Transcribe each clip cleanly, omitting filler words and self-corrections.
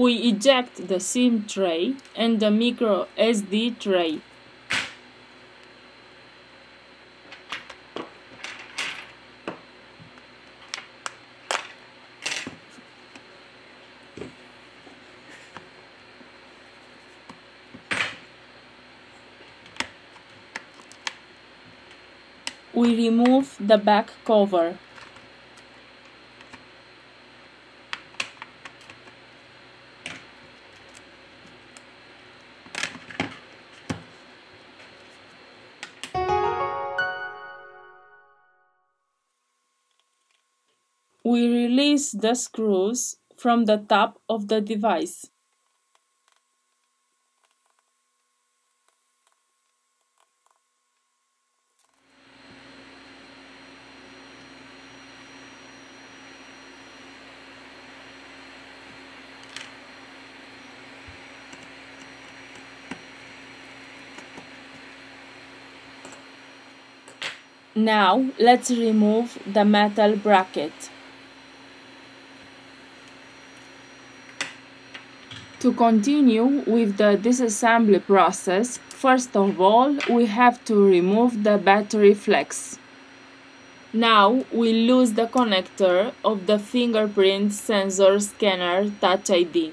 We eject the SIM tray and the micro SD tray. We remove the back cover. We release the screws from the top of the device. Now let's remove the metal bracket. To continue with the disassembly process, first of all we have to remove the battery flex. Now we lose the connector of the fingerprint sensor scanner Touch ID.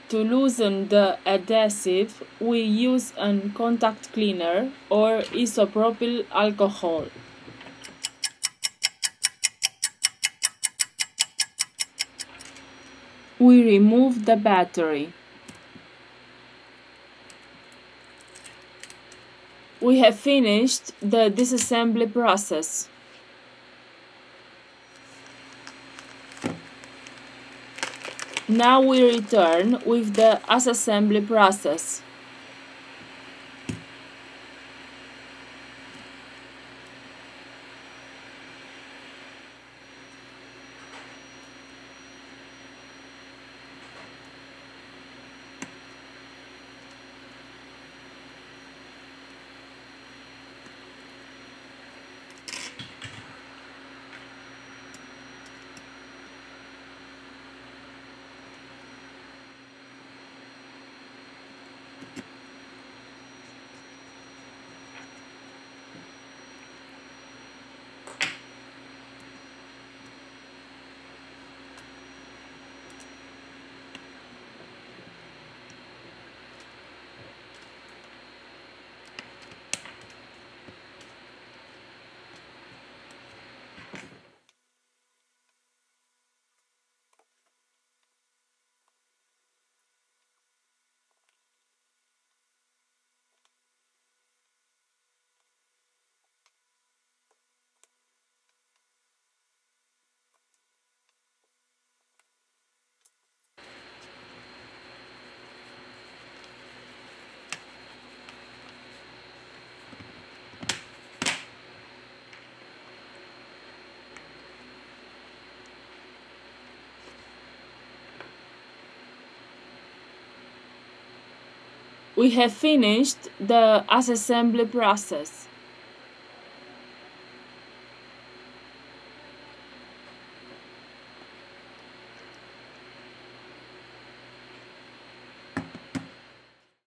To loosen the adhesive, we use a contact cleaner or isopropyl alcohol. We remove the battery. We have finished the disassembly process. Now we return with the assembly process. We have finished the assembly process.